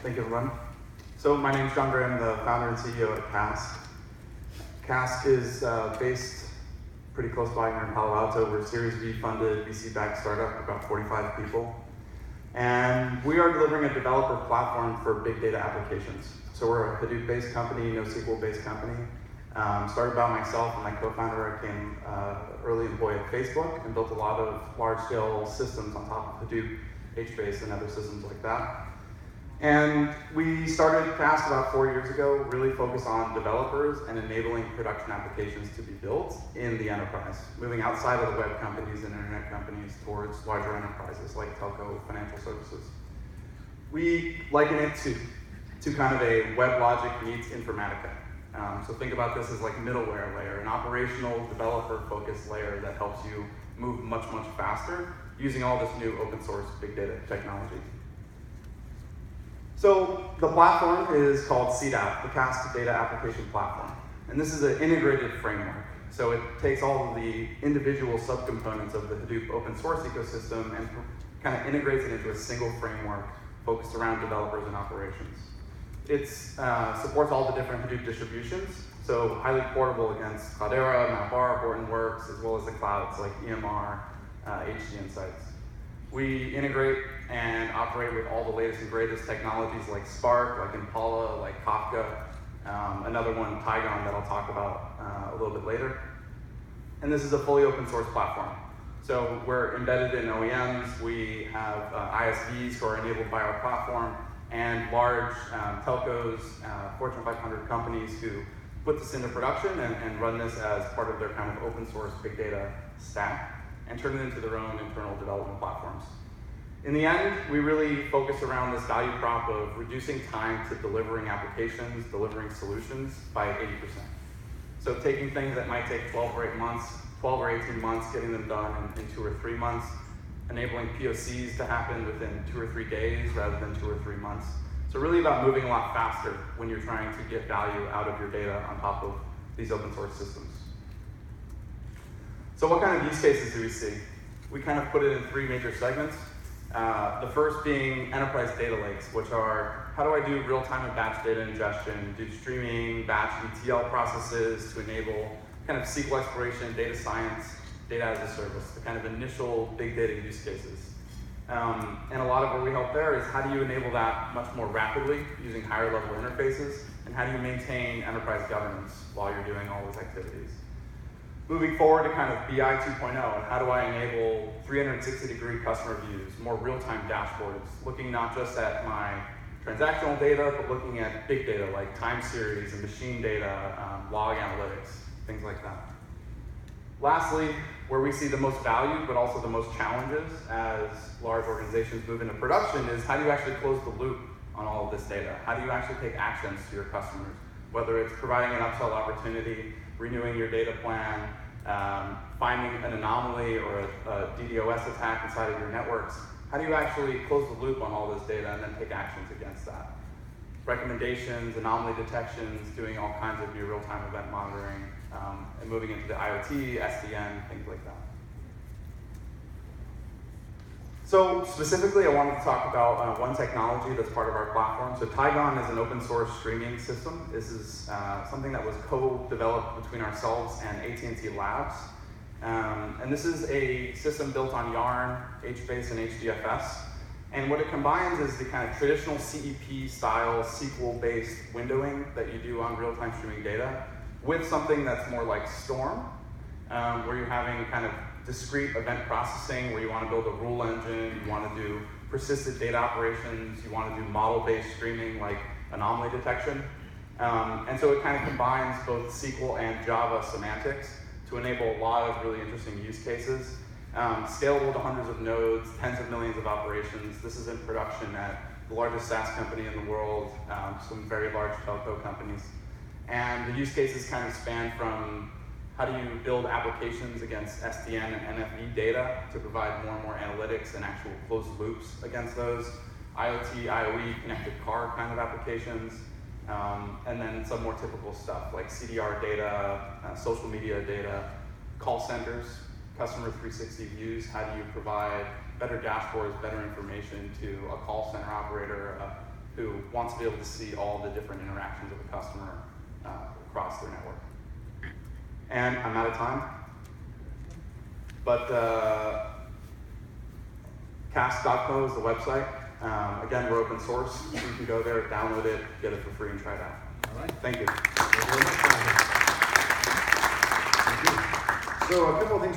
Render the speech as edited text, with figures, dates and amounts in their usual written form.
Thank you, everyone. So my name is John Graham, the founder and CEO at Cask. Cask is based pretty close by here in Palo Alto. We're a Series B funded, VC-backed startup, about 45 people. And we are delivering a developer platform for big data applications. So we're a Hadoop-based company, NoSQL-based company. Started by myself and my co-founder. I came early employee at Facebook and built a lot of large-scale systems on top of Hadoop, HBase, and other systems like that. And we started Cask about 4 years ago, really focused on developers and enabling production applications to be built in the enterprise, moving outside of the web companies and internet companies towards larger enterprises like telco, financial services. We liken it to kind of a WebLogic meets Informatica. So think about this as like middleware layer, an operational developer-focused layer that helps you move much, much faster using all this new open source big data technology. So the platform is called CDAP, the Cask Data Application Platform. And this is an integrated framework. So it takes all of the individual subcomponents of the Hadoop open source ecosystem and kind of integrates it into a single framework focused around developers and operations. It supports all the different Hadoop distributions, so highly portable against Cloudera, Mapr, Hortonworks, as well as the clouds like EMR, HD Insights. We integrate and operate with all the latest and greatest technologies like Spark, like Impala, like Kafka, another one, Tygon, that I'll talk about a little bit later. And this is a fully open source platform. So we're embedded in OEMs, we have ISVs who are enabled by our platform, and large telcos, Fortune 500 companies who put this into production and run this as part of their kind of open source big data stack and turn it into their own internal development platforms. In the end, we really focus around this value prop of reducing time to delivering applications, delivering solutions by 80%. So taking things that might take 12 or 18 months, getting them done in 2 or 3 months, enabling POCs to happen within 2 or 3 days rather than 2 or 3 months. So really about moving a lot faster when you're trying to get value out of your data on top of these open source systems. So what kind of use cases do we see? We kind of put it in 3 major segments. The first being enterprise data lakes, which are, how do I do real-time and batch data ingestion, do streaming, batch ETL processes to enable kind of SQL exploration, data science, data as a service, the kind of initial big data use cases. And a lot of where we help there is how do you enable that much more rapidly using higher level interfaces, and how do you maintain enterprise governance while you're doing all those activities. Moving forward to kind of BI 2.0, and how do I enable 360-degree customer views, more real-time dashboards, looking not just at my transactional data, but looking at big data like time series and machine data, log analytics, things like that. Lastly, where we see the most value, but also the most challenges as large organizations move into production is how do you actually close the loop on all of this data? How do you actually take actions to your customers? Whether it's providing an upsell opportunity, renewing your data plan, finding an anomaly or a DDoS attack inside of your networks, how do you actually close the loop on all this data and then take actions against that? Recommendations, anomaly detections, doing all kinds of new real-time event monitoring, and moving into the IoT, SDN, things like that. So specifically, I wanted to talk about one technology that's part of our platform. So Tygon is an open source streaming system. This is something that was co-developed between ourselves and AT&T Labs. And this is a system built on Yarn, HBase, and HDFS. And what it combines is the kind of traditional CEP style SQL-based windowing that you do on real-time streaming data with something that's more like Storm, where you're having kind of discrete event processing, where you want to build a rule engine, you want to do persistent data operations, you want to do model-based streaming like anomaly detection. And so it kind of combines both SQL and Java semantics to enable a lot of really interesting use cases. Scalable to hundreds of nodes, tens of millions of operations. This is in production at the largest SaaS company in the world, some very large telco companies. And the use cases kind of span from how do you build applications against SDN and NFV data to provide more and more analytics and actual closed loops against those, IoT, IoE, connected car kind of applications, and then some more typical stuff like CDR data, social media data, call centers, customer 360 views, how do you provide better dashboards, better information to a call center operator, who wants to be able to see all the different interactions of a customer across their network. And I'm out of time, but Cask.co is the website. Again, we're open source, so you can go there, download it, get it for free, and try it out. All right. Thank you. Thank you very much, Ryan. Thank you. So a couple of things